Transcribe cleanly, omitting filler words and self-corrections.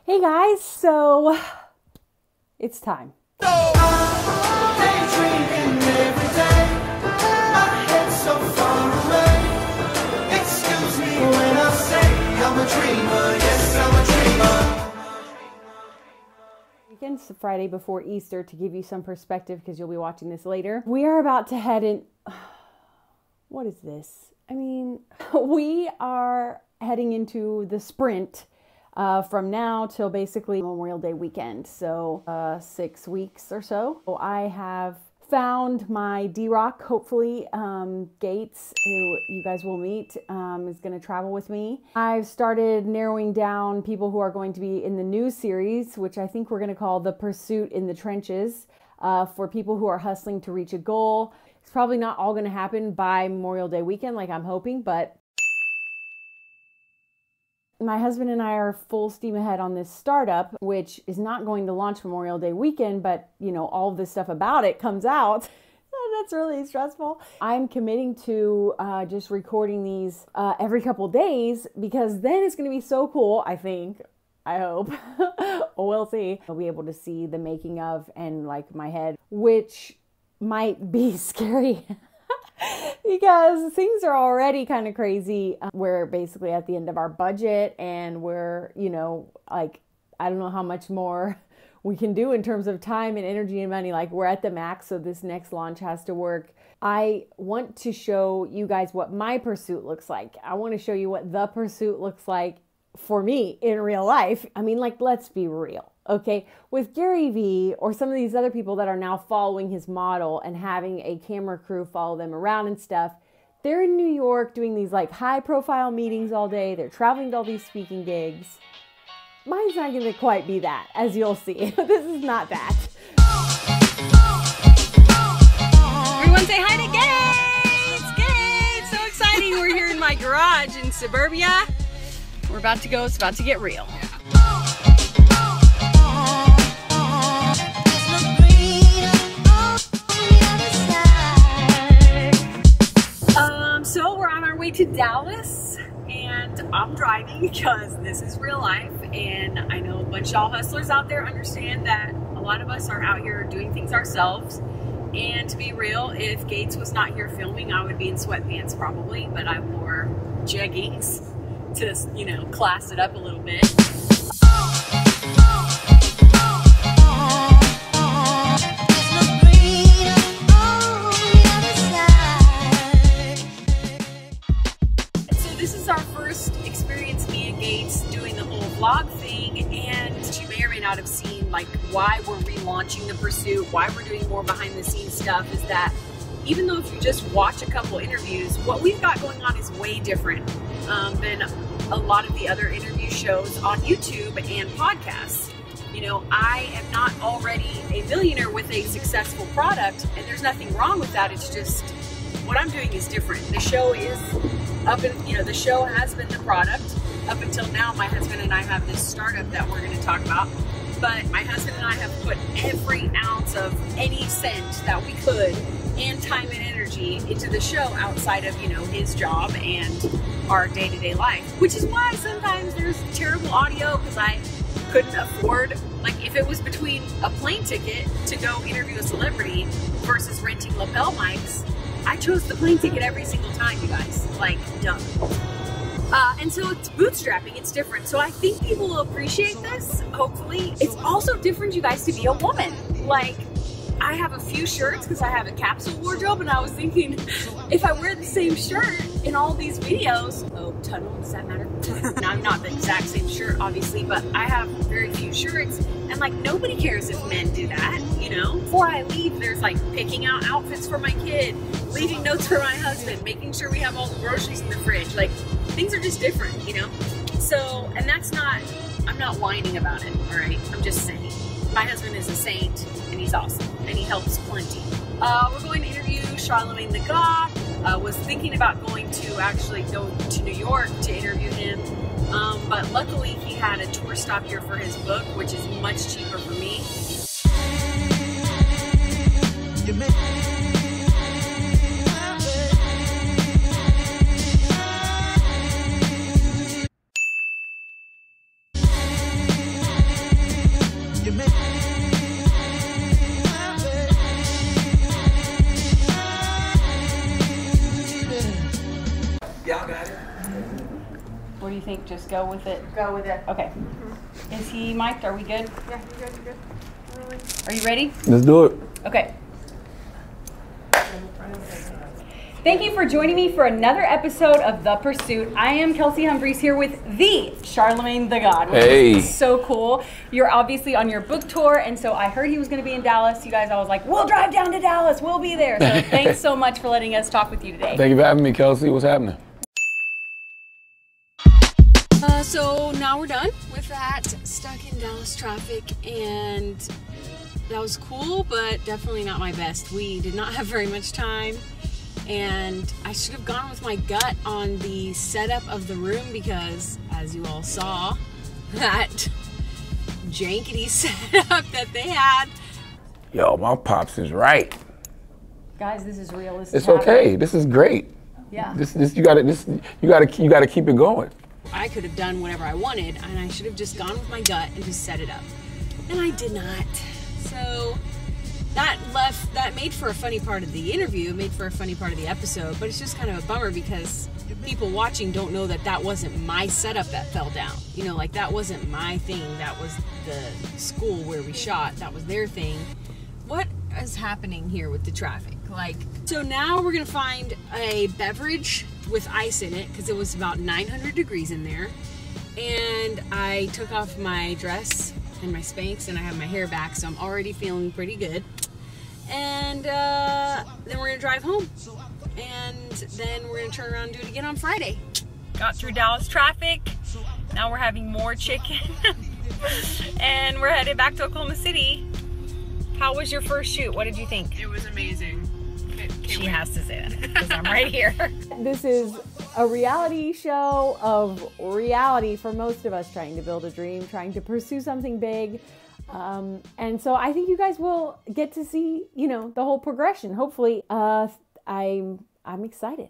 Hey guys, so it's time. Weekend's the Friday before Easter to give you some perspective because you'll be watching this later. We are about to head in. What is this? I mean, we are heading into the sprint from now till basically Memorial Day weekend. So 6 weeks or so. So I have found my D-Rock, hopefully, Gates, who you guys will meet, is going to travel with me. I've started narrowing down people who are going to be in the new series, which I think we're going to call The Pursuit in the Trenches, for people who are hustling to reach a goal. It's probably not all going to happen by Memorial Day weekend like I'm hoping, but my husband and I are full steam ahead on this startup, which is not going to launch Memorial Day weekend, but you know, all of this stuff about it comes out. That's really stressful. I'm committing to just recording these every couple days because then it's going to be so cool, I think. I hope. We'll see. I'll be able to see the making of and like my head, which might be scary. Because things are already kind of crazy. We're basically at the end of our budget and we're, you know, like, I don't know how much more we can do in terms of time and energy and money. Like we're at the max, so this next launch has to work. I want to show you guys what my pursuit looks like. I want to show you what the pursuit looks like for me in real life. I mean, like, let's be real. Okay, with Gary Vee or some of these other people that are now following his model and having a camera crew follow them around and stuff, they're in New York doing these like high profile meetings all day. They're traveling to all these speaking gigs. Mine's not going to quite be that, as you'll see. This is not that. Everyone say hi to Gates! Gates! So exciting. We're here in my garage in suburbia. We're about to go. It's about to get real. So we're on our way to Dallas, and I'm driving because this is real life, and I know a bunch of y'all hustlers out there understand that a lot of us are out here doing things ourselves. And to be real, if Gates was not here filming, I would be in sweatpants probably, but I wore jeggings to, you know, class it up a little bit. Vlog thing, and you may or may not have seen like why we're relaunching the pursuit, why we're doing more behind the scenes stuff, is that even though if you just watch a couple interviews, what we've got going on is way different than a lot of the other interview shows on YouTube and podcasts. You know, I am not already a millionaire with a successful product, and there's nothing wrong with that. It's just what I'm doing is different. The show is up and, you know, the show has been the product. Up until now, my husband and I have this startup that we're going to talk about, but my husband and I have put every ounce of any cent that we could and time and energy into the show outside of, you know, his job and our day-to-day life, which is why sometimes there's terrible audio because I couldn't afford, like if it was between a plane ticket to go interview a celebrity versus renting lapel mics, I chose the plane ticket every single time, you guys, like dumb. And so it's bootstrapping, it's different. So I think people will appreciate this, hopefully. It's also different, you guys, to be a woman. Like, I have a few shirts because I have a capsule wardrobe, and I was thinking, if I wear the same shirt in all these videos, oh, tunnel, does that matter? Now, I'm not the exact same shirt, obviously, but I have very few shirts, and like, nobody cares if men do that, you know? Before I leave, there's like picking out outfits for my kid, leaving notes for my husband, making sure we have all the groceries in the fridge, like, things are just different, you know? So, and that's not, I'm not whining about it, all right? I'm just saying. My husband is a saint, and he's awesome, and he helps plenty. We're going to interview Charlamagne Tha God. Was thinking about going to actually go to New York to interview him, but luckily he had a tour stop here for his book, which is much cheaper for me. do you think? Just go with it? Go with it. Okay. Is he mic'd? Are we good? Yeah, you're good. Really? Are you ready? Let's do it. Okay. Thank you for joining me for another episode of The Pursuit. I am Kelsey Humphreys here with the Charlamagne Tha God, which is so cool. You're obviously on your book tour, and so I heard he was going to be in Dallas. You guys, I was like, we'll drive down to Dallas. We'll be there. So thanks so much for letting us talk with you today. Thank you for having me, Kelsey. What's happening? So now we're done with that. Stuck in Dallas traffic, and that was cool, but definitely not my best. We did not have very much time. And I should have gone with my gut on the setup of the room because, as you all saw, that jankety setup that they had. Yo, my pops is right. Guys, this is real. It's okay. This is great. Yeah. You gotta keep it going. I could have done whatever I wanted, and I should have just gone with my gut and just set it up. And I did not. So that made for a funny part of the interview, made for a funny part of the episode, but it's just kind of a bummer because people watching don't know that that wasn't my setup that fell down. You know, like that wasn't my thing. That was the school where we shot. That was their thing. What is happening here with the traffic? Like, so now we're gonna find a beverage with ice in it because it was about 900 degrees in there. And I took off my dress and my Spanx and I have my hair back, so I'm already feeling pretty good. And then we're gonna drive home, and then we're gonna turn around and do it again on Friday. Got through Dallas traffic. Now we're having more chicken, and we're headed back to Oklahoma City. How was your first shoot? What did you think? It was amazing. She has to say that because I'm right here. This is a reality show of reality for most of us trying to build a dream, trying to pursue something big. And so I think you guys will get to see, you know, the whole progression. Hopefully, I'm excited.